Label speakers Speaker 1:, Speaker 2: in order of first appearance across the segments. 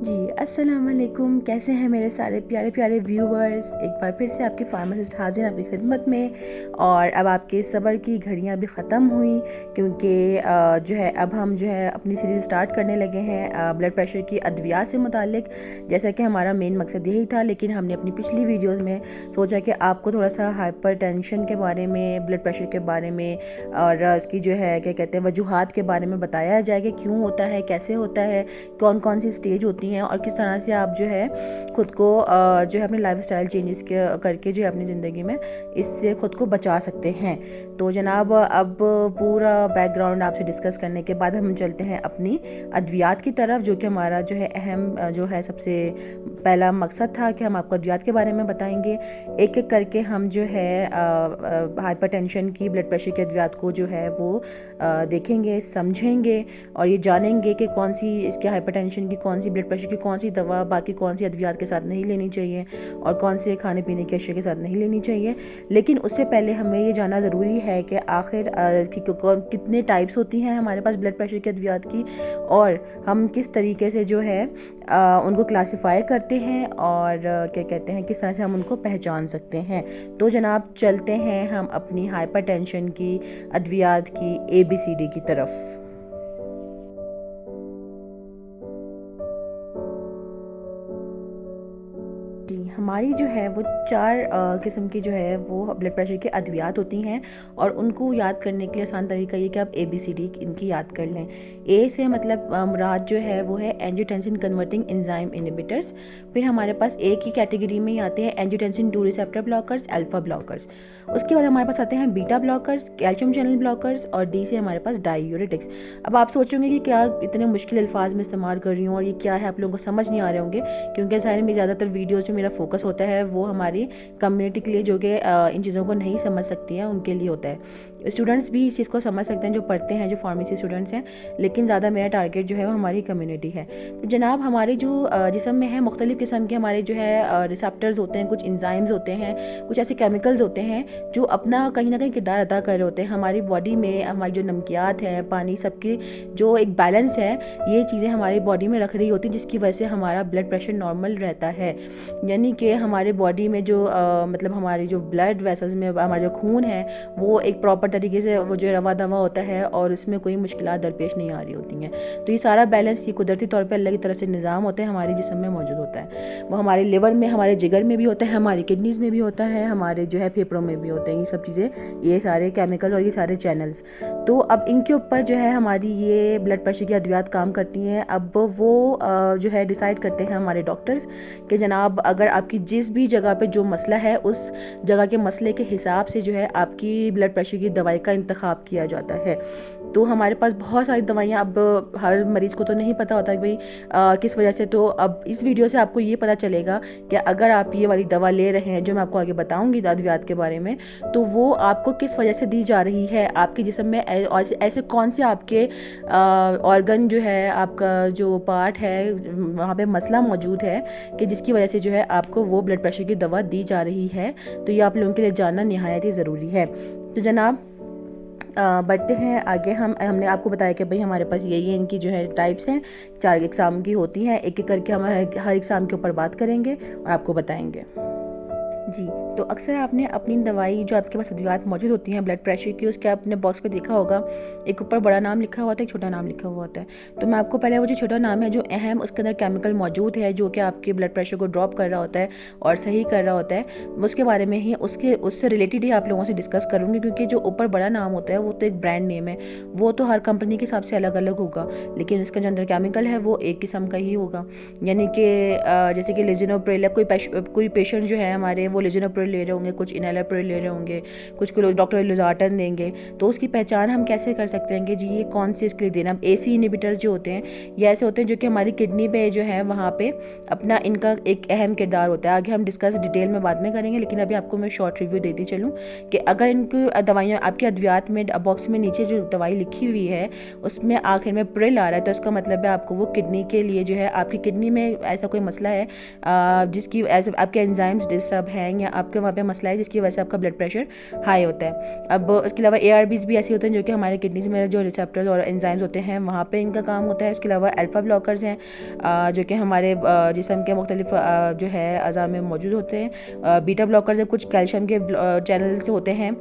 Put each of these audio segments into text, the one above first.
Speaker 1: जी, अस्सलाम वालेकुम। कैसे हैं मेरे सारे प्यारे प्यारे व्यूवर्स। एक बार फिर से आपकी फार्मासिस्ट हाजिर आपकी खिदमत में। और अब आपके सब्र की घड़ियां भी ख़त्म हुई, क्योंकि जो है अब हम जो है अपनी सीरीज़ स्टार्ट करने लगे हैं ब्लड प्रेशर की अद्वियात से मुतालिक। जैसा कि हमारा मेन मकसद यही था, लेकिन हमने अपनी पिछली वीडियोस में सोचा कि आपको थोड़ा सा हाइपरटेंशन के बारे में, ब्लड प्रेशर के बारे में और उसकी जो है क्या कहते हैं वजूहात के बारे में बताया जाए कि क्यों होता है, कैसे होता है, कौन कौन सी स्टेज होती हैं और किस तरह से आप जो है ख़ुद को जो है अपने लाइफस्टाइल चेंजेस करके जो है अपनी ज़िंदगी में इससे ख़ुद को बचा सकते हैं। तो जनाब, अब पूरा बैकग्राउंड आपसे डिस्कस करने के बाद हम चलते हैं अपनी अद्वियात की तरफ, जो कि हमारा जो है अहम जो है सबसे पहला मकसद था कि हम आपको अद्वियात के बारे में बताएंगे। एक एक करके हम जो है हाइपरटेंशन की, ब्लड प्रेशर की अद्वियात को जो है वो देखेंगे, समझेंगे और ये जानेंगे कि कौन सी इसके हाइपरटेंशन की, कौन सी ब्लड प्रेशर की कौन सी दवा बाकी कौन सी अद्वियात के साथ नहीं लेनी चाहिए और कौन से खाने पीने की अशिया के साथ नहीं लेनी चाहिए। लेकिन उससे पहले हमें ये जानना ज़रूरी है कि आखिर कितने टाइप्स होती हैं हमारे पास ब्लड प्रेशर की अद्वियात की, और हम किस तरीके से जो है उनको क्लासीफाई करते हैं और क्या कहते हैं किस तरह से हम उनको पहचान सकते हैं। तो जनाब, चलते हैं हम अपनी हाइपरटेंशन की अद्वियात की ABCD की तरफ। हमारी जो है वो 4 किस्म की जो है वो ब्लड प्रेशर की अद्वियात होती हैं, और उनको याद करने के लिए आसान तरीका ये कि आप ABCD इनकी याद कर लें। ए से मतलब मुराद जो है वो है एंजियोटेंसिन कन्वर्टिंग एंजाइम इनहिबिटर्स। फिर हमारे पास ए की कैटेगरी में आते हैं angiotensin 2 receptor blockers, alpha blockers. उसके बाद हमारे पास आते हैं beta blockers, calcium channel blockers, और डी से हमारे पास डायूरेटिक्स। अब आप सोचोगे कि क्या इतने मुश्किल अल्फाज में इस्तेमाल कर रही हूँ और ये क्या है, आप लोगों को समझ नहीं आ रहे होंगे, क्योंकि ज़ाहिर में ज़्यादातर वीडियोज़ जो मेरा फोकस होता है वो हमारी कम्युनिटी के लिए, जो कि इन चीज़ों को नहीं समझ सकती हैं, उनके लिए होता है। स्टूडेंट्स भी इस चीज़ को समझ सकते हैं जो पढ़ते हैं, जो फार्मेसी स्टूडेंट्स हैं, लेकिन ज़्यादा मेरा टारगेट जो है वो हमारी कम्युनिटी है। तो जनाब, हमारे जो जिस्म में है मुख्तलिफ़ किस्म के हमारे जो है रिसेप्टर्स होते हैं, कुछ एंजाइम्स होते हैं, कुछ ऐसे केमिकल्स होते हैं जो अपना कहीं ना कहीं किरदार अदा कर रहे होते हैं हमारी बॉडी में। हमारी जो नमकियात हैं, पानी, सबकी जो एक बैलेंस है, ये चीज़ें हमारी बॉडी में रख रही होती हैं, जिसकी वजह से हमारा ब्लड प्रेशर नॉर्मल रहता है। यानी कि हमारे बॉडी में जो मतलब हमारी जो ब्लड वेसल्स में हमारा जो खून है वो एक प्रॉपर तरीके से वो जो रवा दवा होता है और उसमें कोई मुश्किलात दरपेश नहीं आ रही होती हैं। तो ये सारा बैलेंस ये कुदरती तौर पे अल्लाह की तरफ से निज़ाम होता है, हमारे जिस्म में मौजूद होता है। वो हमारे लिवर में, हमारे जिगर में भी होता है, हमारी किडनीज़ में भी होता है, हमारे जो है फेफड़ों में भी होते हैं ये सब चीज़ें, ये सारे केमिकल्स और ये सारे चैनल्स। तो अब इनके ऊपर जो है हमारी ये ब्लड प्रेशर की अद्वियात काम करती हैं। अब वो जो है डिसाइड करते हैं हमारे डॉक्टर्स कि जनाब, अगर आपकी जिस भी जगह पे जो मसला है उस जगह के मसले के हिसाब से जो है आपकी ब्लड प्रेशर की दवाई का इंतखाब किया जाता है। तो हमारे पास बहुत सारी दवाइयाँ, अब हर मरीज़ को तो नहीं पता होता कि भाई किस वजह से। तो अब इस वीडियो से आपको ये पता चलेगा कि अगर आप ये वाली दवा ले रहे हैं जो मैं आपको आगे बताऊंगी अद्वियात के बारे में, तो वो आपको किस वजह से दी जा रही है, आपके जिस्म में ऐसे कौन से आपके ऑर्गन जो है, आपका जो पार्ट है, वहाँ पे मसला मौजूद है कि जिसकी वजह से जो है आपको वो ब्लड प्रेशर की दवा दी जा रही है। तो ये आप लोगों के लिए जानना निहायत ही ज़रूरी है। तो जनाब, बढ़ते हैं आगे। हमने आपको बताया कि भाई हमारे पास ये इनकी जो है टाइप्स हैं, 4 एग्ज़ाम की होती हैं। एक एक करके हम हर एग्ज़ाम के ऊपर बात करेंगे और आपको बताएंगे। जी, तो अक्सर आपने अपनी दवाई जो आपके पास अद्वियात मौजूद होती हैं ब्लड प्रेशर की, उसके आपने बॉक्स पे देखा होगा, एक ऊपर बड़ा नाम लिखा हुआ होता है, एक छोटा नाम लिखा हुआ होता है। तो मैं आपको पहले वो जो छोटा नाम है, जो अहम उसके अंदर केमिकल मौजूद है जो कि आपके ब्लड प्रेशर को ड्रॉप कर रहा होता है और सही कर रहा होता है, उसके बारे में ही उससे रिलेटेड ही आप लोगों से डिस्कस करूँगी। क्योंकि जो ऊपर बड़ा नाम होता है वो तो एक ब्रांड नेम है, वो तो हर कंपनी के हिसाब से अलग अलग होगा, लेकिन इसका जो अंदर केमिकल है वो एक किस्म का ही होगा। यानी कि जैसे कि लिसिनोप्रिल, कोई पेशेंट जो है हमारे वो लिसिनोप्रिल ले रहे होंगे, कुछ इनहेलर ले रहे होंगे, कुछ को डॉक्टर लोजार्टन देंगे। तो उसकी पहचान हम कैसे कर सकते हैं कि जी ये कौन से इसके लिए देना। AC इनहिबिटर्स जो होते हैं ये ऐसे होते हैं जो कि हमारी किडनी पे जो है वहाँ पे अपना इनका एक अहम किरदार होता है। आगे हम डिस्कस डिटेल में बाद में करेंगे, लेकिन अभी आपको मैं शॉर्ट रिव्यू देती चलूँ कि अगर इनकी दवाइयाँ आपकी अद्वियात में बॉक्स में नीचे जो दवाई लिखी हुई है उसमें आखिर में प्रिल आ रहा है, तो इसका मतलब है आपको वो किडनी के लिए जो है, आपकी किडनी में ऐसा कोई मसला है जिसकी आपके एंजाइम्स डिस्टर्ब हैं, या आप आपके वहाँ पे मसला है जिसकी वजह से आपका ब्लड प्रेशर हाई होता है। अब उसके अलावा ARBs भी ऐसे होते हैं जो कि हमारे किडनीज में जो रिसेप्टर्स और एंजाइम्स होते हैं वहाँ पे इनका काम होता है। उसके अलावा अल्फा ब्लॉकर्स हैं जो कि हमारे जिस्म के मुख्तलिफ जो है अज़ा में मौजूद होते हैं। बीटा ब्लॉकर्स हैं, कुछ कैल्शियम के चैनल्स होते हैं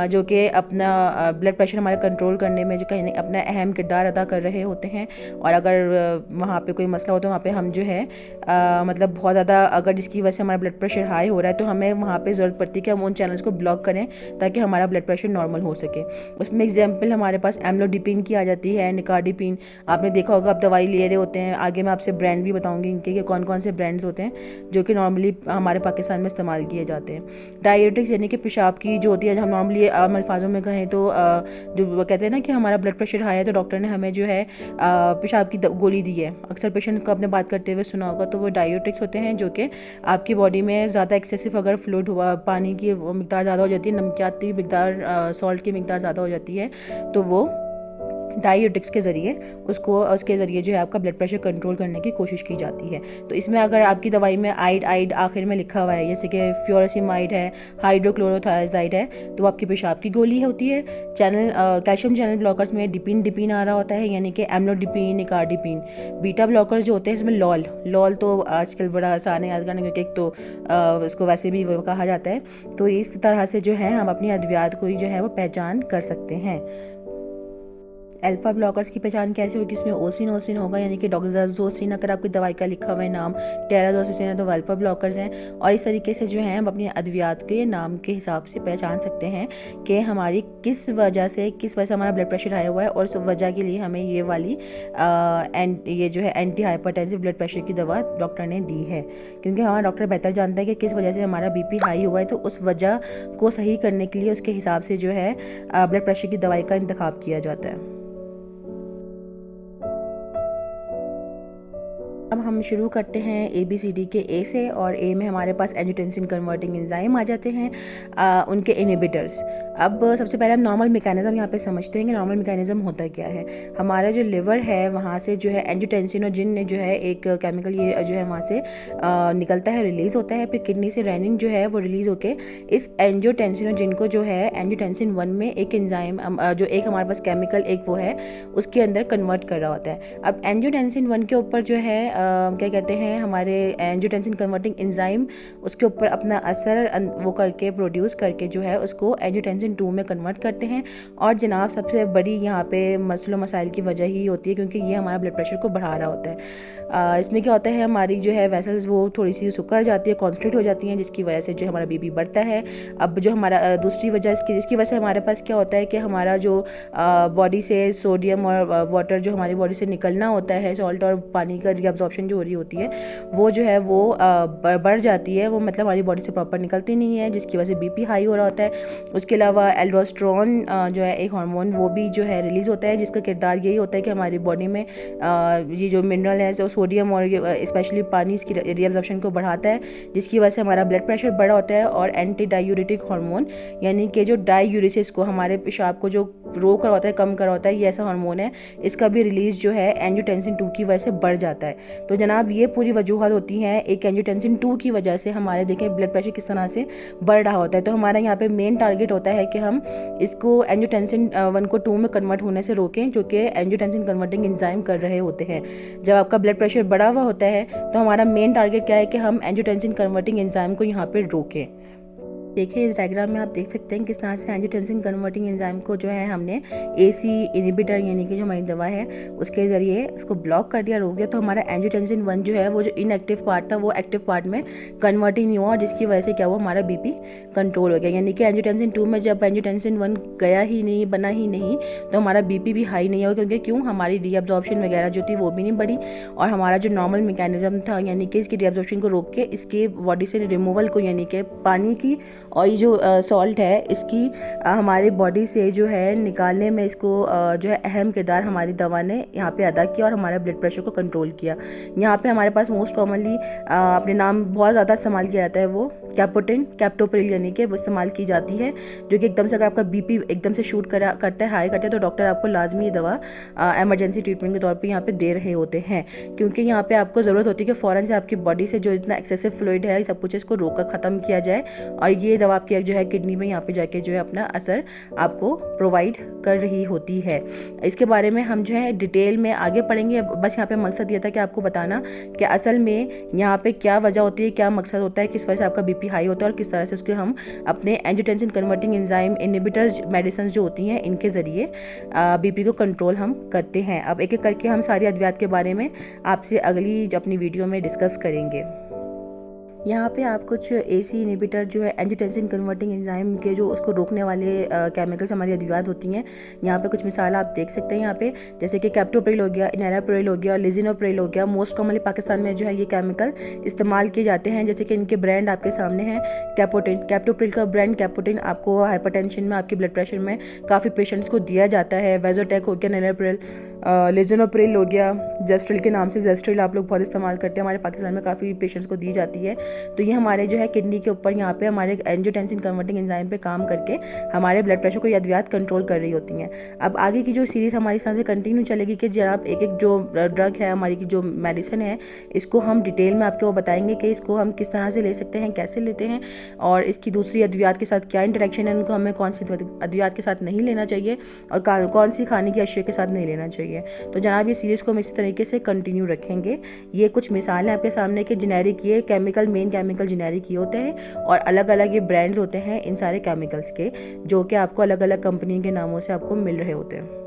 Speaker 1: जो कि अपना ब्लड प्रेशर हमारे कंट्रोल करने में जो कहीं अपना अहम किरदार अदा कर रहे होते हैं। और अगर वहाँ पे कोई मसला हो तो वहाँ पे हम जो है मतलब बहुत ज़्यादा अगर जिसकी वजह से हमारा ब्लड प्रेशर हाई हो रहा है तो हमें वहाँ पे ज़रूरत पड़ती है कि हम उन चैनल्स को ब्लॉक करें ताकि हमारा ब्लड प्रेशर नॉर्मल हो सके। उसमें एग्जांपल हमारे पास एम्लोडिपिन की आ जाती है, निकार्डिपिन। आपने देखा होगा, आप दवाई ले रहे होते हैं, आगे मैं आपसे ब्रांड भी बताऊंगी इनके कि कौन कौन से ब्रांड्स होते हैं जो कि नॉर्मली हमारे पाकिस्तान में इस्तेमाल किए जाते हैं। डायरेटिक्स यानी कि पेशाब की जो होती है, हम नॉर्मली आम अल्फाजों में कहें तो जो कहते हैं ना कि हमारा ब्लड प्रेशर हाई है तो डॉक्टर ने हमें जो है पेशाब की गोली दी है। अक्सर पेशेंट को आपने बात करते हुए सुना होगा, तो वो डायरेटिक्स होते हैं जो कि आपकी बॉडी में ज़्यादा एक्सेसिव अगर फ्लूइड हुआ, पानी की मिकदार ज़्यादा हो जाती है, नमकियात की मिकदार, सॉल्ट की मिकदार ज़्यादा हो जाती है, तो वो डायरेटिक्स के ज़रिए उसके ज़रिए जो है आपका ब्लड प्रेशर कंट्रोल करने की कोशिश की जाती है। तो इसमें अगर आपकी दवाई में आइड आखिर में लिखा हुआ है, जैसे कि फ्यूरासिमाइड है, हाइड्रोक्लोरोथायाजाइड है, तो आपकी पेशाब की गोली होती है। कैल्शियम चैनल ब्लॉकर्स में डिपिन आ रहा होता है, यानी कि एम्लोडिपिन, निकार्डिपिन। बीटा ब्लॉकर्स जो होते हैं इसमें लॉल तो आजकल बड़ा आसान है याद करने, क्योंकि एक तो उसको वैसे भी वो कहा जाता है। तो इस तरह से जो है हम अपनी अद्वियात को जो है वो पहचान कर सकते हैं। अल्फा ब्लॉकर्स की पहचान कैसे होगी? इसमें ओसिन होगा, यानी कि डॉक्साजोसिन अगर आपकी दवाई का लिखा हुआ है नाम, टेराजोसिन है तो अल्फा ब्लॉकर्स हैं। और इस तरीके से जो है हम अपनी अद्वियात के नाम के हिसाब से पहचान सकते हैं कि हमारी किस वजह से हमारा ब्लड प्रेशर हाई हुआ है, और उस वजह के लिए हमें ये वाली ये जो है एंटी हाइपरटेंसिव ब्लड प्रेशर की दवा डॉक्टर ने दी है। क्योंकि हमारा डॉक्टर बेहतर जानता है कि किस वजह से हमारा BP हाई हुआ है, तो उस वजह को सही करने के लिए उसके हिसाब से जो है ब्लड प्रेशर की दवाई का इंतखाब किया जाता है। अब हम शुरू करते हैं ABCD के A से, और A में हमारे पास एंजियोटेंसिन कन्वर्टिंग एंजाइम आ जाते हैं, उनके इनहिबिटर्स। अब सबसे पहले हम नॉर्मल मैकेनिज्म यहाँ पे समझते हैं कि नॉर्मल मैकेनिज्म होता क्या है। हमारा जो लिवर है वहाँ से जो है एंजियोटेंसिनोजिन ने जो है एक केमिकल ये जो है वहाँ से निकलता है, रिलीज़ होता है। फिर किडनी से रेनिन जो है वो रिलीज़ होके इस एंजियोटेंसिनोजिन को जो है एंजियोटेंसिन 1 में एक एंजाइम जो एक हमारे पास केमिकल एक वो है उसके अंदर कन्वर्ट कर रहा होता है। अब एंजियोटेंसिन 1 के ऊपर जो है क्या कहते हैं, हमारे एंजियोटेंसिन कन्वर्टिंग एंजाइम उसके ऊपर अपना असर वो करके प्रोड्यूस करके जो है उसको एंजियोटेंसिन 2 में कन्वर्ट करते हैं। और जनाब सबसे बड़ी यहाँ पे मसलो मसाइल की वजह ही होती है क्योंकि ये हमारा ब्लड प्रेशर को बढ़ा रहा होता है। इसमें क्या होता है, हमारी जो है वेसल्स वो थोड़ी सी सुकर जाती है, कॉन्स्ट्रिक्ट हो जाती हैं, जिसकी वजह से जो हमारा BP बढ़ता है। अब जो हमारा दूसरी वजह इसकी वजह से हमारे पास क्या होता है कि हमारा जो बॉडी से सोडियम और वाटर जो हमारी बॉडी से निकलना होता है, सॉल्ट और पानी का रीअब्जॉर्प्शन जो हो रही होती है वो जो है वो बढ़ जाती है, वो मतलब हमारी बॉडी से प्रॉपर निकलती नहीं है, जिसकी वजह से BP हाई हो रहा होता है। उसके अलावा एल्डोस्टेरोन जो है एक हार्मोन वो भी जो है रिलीज़ होता है, जिसका किरदार यही होता है कि हमारी बॉडी में ये जो मिनरल है, जो सोडियम और स्पेशली पानी, इसकी रीअब्जॉर्प्शन को बढ़ाता है, जिसकी वजह से हमारा ब्लड प्रेशर बढ़ा होता है। और एंटी डायूरेटिक हार्मोन यानी कि जो डायूरेसिस को, हमारे पेशाब को जो रोक रहा होता है, कम कर रहा होता है, ये ऐसा हार्मोन है, इसका भी रिलीज़ जो है एंजियोटेंसिन 2 की वजह से बढ़ जाता है। तो जनाब ये पूरी वजूहत होती हैं एक एंजियोटेंसिन 2 की वजह से हमारे देखें ब्लड प्रेशर किस तरह से बढ़ रहा होता है। तो हमारा यहाँ पे मेन टारगेट होता है कि हम इसको एंजियोटेंसिन 1 को 2 में कन्वर्ट होने से रोकें, जो कि एंजियोटेंसिन कन्वर्टिंग एंजाइम कर रहे होते हैं। जब आपका ब्लड प्रेशर बढ़ा हुआ होता है तो हमारा मेन टारगेट क्या है कि हम एंजियोटेंसिन कन्वर्टिंग एंजाइम को यहाँ पे रोकें। देखिए इस डायग्राम में आप देख सकते हैं किस तरह से एंजियोटेंसिन कन्वर्टिंग एंजाइम को जो है हमने AC इनहिबिटर यानी कि जो हमारी दवा है उसके ज़रिए इसको ब्लॉक कर दिया, रोक दिया। तो हमारा एंजियोटेंसिन 1 जो है वो जो इनएक्टिव पार्ट था वो एक्टिव पार्ट में कन्वर्ट ही नहीं हुआ, जिसकी वजह से क्या हुआ, हमारा BP कंट्रोल हो गया। यानी कि एंजियोटेंसिन 2 में जब एंजियोटेंसिन 1 गया ही नहीं, बना ही नहीं, तो हमारा BP भी हाई नहीं हुआ, क्योंकि हमारी रीअब्जॉर्प्शन वगैरह जो थी वो भी नहीं बढ़ी, और हमारा जो नॉर्मल मैकेनिज्म था यानी कि इसकी रीअब्जॉर्प्शन को रोक के इसके बॉडी से रिमूवल को यानी कि पानी की और ये जो सॉल्ट है इसकी हमारी बॉडी से जो है निकालने में इसको जो है अहम किरदार हमारी दवा ने यहाँ पे अदा किया और हमारे ब्लड प्रेशर को कंट्रोल किया। यहाँ पे हमारे पास मोस्ट कॉमनली अपने नाम बहुत ज़्यादा इस्तेमाल किया जाता है वो कैपोटिन, कैप्टोप्रिल यानी कि वो इस्तेमाल की जाती है, जो कि एकदम से अगर आपका बीपी एकदम से शूट करता है, हाई करता है, तो डॉक्टर आपको लाजमी ये दवा एमरजेंसी ट्रीटमेंट के तौर पे यहाँ पे दे रहे होते हैं, क्योंकि यहाँ पे आपको ज़रूरत होती है कि फ़ौरन से आपकी बॉडी से जो इतना एक्सेसिव फ्लूइड है सब कुछ इसको रोक कर ख़त्म किया जाए और ये दवा आपकी जो है किडनी में यहाँ पे जाके जो है अपना असर आपको प्रोवाइड कर रही होती है। इसके बारे में हम जो है डिटेल में आगे पढ़ेंगे। बस यहाँ पे मकसद ये था कि आपको बताना कि असल में यहाँ पे क्या वजह होती है, क्या मकसद होता है, किस वजह से आपका बीपी हाई होता है और किस तरह से उसके हम अपने angiotensin converting enzyme inhibitors medicine जो होती हैं इनके ज़रिए बीपी को कंट्रोल हम करते हैं। अब एक एक करके हम सारी अद्वियात के बारे में आपसे अगली अपनी वीडियो में डिस्कस करेंगे। यहाँ पे आप कुछ एसी इनहिबिटर जो है एंजियोटेंसिन कन्वर्टिंग एंजाइम के जो उसको रोकने वाले केमिकल्स हमारी अद्वियात होती हैं, यहाँ पे कुछ मिसाल आप देख सकते हैं यहाँ पे, जैसे कि कैप्टोप्रिल हो गया, एनाराप्रिल हो गया, लिजिनोप्रिल हो गया। मोस्ट कॉमनली पाकिस्तान में जो है ये केमिकल इस्तेमाल किए जाते हैं, जैसे कि इनके ब्रांड आपके सामने हैं। कैपोटिन, कैप्टोप्रिल का ब्रांड कैपोटिन आपको हाइपरटेंशन में, आपकी ब्लड प्रेशर में काफ़ी पेशेंट्स को दिया जाता है। वेजोटेक हो गया, एनाराप्रिल, लिजिनोप्रिल हो गया, जेस्ट्रिल के नाम से जेस्ट्रिल आप लोग बहुत इस्तेमाल करते हैं, हमारे पाकिस्तान में काफ़ी पेशेंट्स को दी जाती है। तो ये हमारे जो है किडनी के ऊपर यहाँ पे हमारे एंजियोटेंसिन कन्वर्टिंग एंजाइम पे काम करके हमारे ब्लड प्रेशर को ये अद्वियात कंट्रोल कर रही होती हैं। अब आगे की जो सीरीज़ हमारी साथ से कंटिन्यू चलेगी कि जनाब एक एक जो ड्रग है, हमारी की जो मेडिसिन है, इसको हम डिटेल में आपको बताएंगे कि इसको हम किस तरह से ले सकते हैं, कैसे लेते हैं और इसकी दूसरी अद्वियात के साथ क्या इंटरेक्शन है, उनको हमें कौन सी अद्वियात के साथ नहीं लेना चाहिए और कौन सी खाने की अशिया के साथ नहीं लेना चाहिए। तो जनाब ये सीरीज़ को हम इसी तरीके से कंटिन्यू रखेंगे। ये कुछ मिसाल हैं आपके सामने के जेनेरिक, ये केमिकल मेन केमिकल जेनेरिक ये होते हैं और अलग अलग ये ब्रांड्स होते हैं इन सारे केमिकल्स के, जो कि आपको अलग अलग कंपनी के नामों से आपको मिल रहे होते हैं।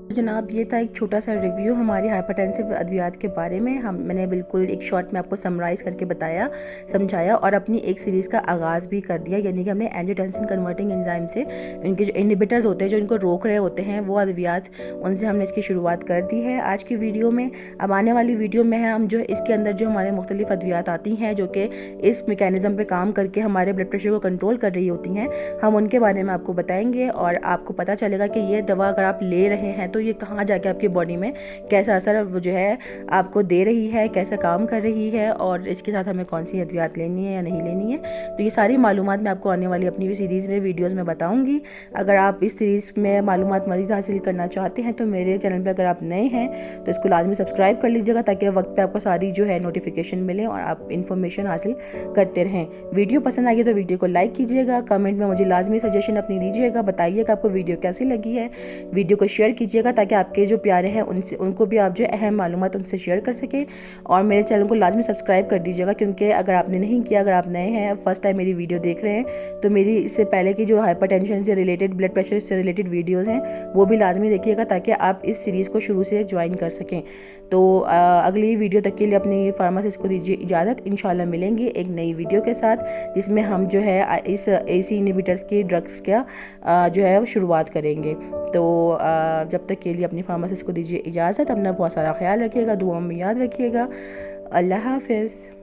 Speaker 1: जनाब ये था एक छोटा सा रिव्यू हमारी हाइपरटेंसिव अद्वियात के बारे में। मैंने बिल्कुल एक शॉर्ट में आपको समराइज़ करके बताया, समझाया और अपनी एक सीरीज़ का आगाज़ भी कर दिया, यानी कि हमने एंजियोटेंसिन कन्वर्टिंग एंजाइम से इनके जो इनहिबिटर्स होते हैं, जो इनको रोक रहे होते हैं, वो अद्वियात, उनसे हमने इसकी शुरुआत कर दी है आज की वीडियो में। अब आने वाली वीडियो में हम जो इसके अंदर जो हमारे मुख्तलिफ अद्वियात आती हैं जो कि इस मैकेनिज़्म पर काम करके हमारे ब्लड प्रेशर को कंट्रोल कर रही होती हैं, हम उनके बारे में आपको बताएंगे और आपको पता चलेगा कि ये दवा अगर आप ले रहे हैं तो ये कहाँ जाके आपकी बॉडी में कैसा असर वो जो है आपको दे रही है, कैसा काम कर रही है और इसके साथ हमें कौन सी अद्वियात लेनी है या नहीं लेनी है। तो ये सारी मालूमात मैं आपको आने वाली अपनी सीरीज़ में वीडियोस में बताऊंगी। अगर आप इस सीरीज़ में मालूमात मज़ीद हासिल करना चाहते हैं तो मेरे चैनल पर अगर आप नए हैं तो इसको लाजमी सब्सक्राइब कर लीजिएगा, ताकि वक्त पर आपको सारी जो है नोटिफिकेशन मिले और आप इन्फॉर्मेशन हासिल करते रहें। वीडियो पसंद आई तो वीडियो को लाइक कीजिएगा, कमेंट में मुझे लाजमी सजेशन अपनी दीजिएगा, बताइएगा आपको वीडियो कैसी लगी है। वीडियो को शेयर कीजिएगा ताकि आपके जो प्यारे हैं उनको भी आप जो अहम मालूमात उनसे शेयर कर सकें और मेरे चैनल को लाजमी सब्सक्राइब कर दीजिएगा, क्योंकि अगर आपने नहीं किया, अगर आप नए हैं, फर्स्ट टाइम मेरी वीडियो देख रहे हैं, तो मेरी इससे पहले की जो हाइपरटेंशन से रिलेटेड, ब्लड प्रेशर से रिलेटेड वीडियोज़ हैं वो भी लाजमी देखिएगा, ताकि आप इस सीरीज़ को शुरू से ज्वाइन कर सकें। तो अगली वीडियो तक के लिए अपनी फार्मासिस्ट को दीजिए इजाज़त। इंशाल्लाह मिलेंगे एक नई वीडियो के साथ, जिसमें हम जो है इस एसी इनहिबिटर्स की ड्रग्स का जो है शुरुआत करेंगे। तो जब तक के लिए अपनी फार्मासिस्ट को दीजिए इजाज़त। अपना बहुत सारा ख्याल रखिएगा, दुआ में याद रखिएगा। अल्लाह हाफ़िज़।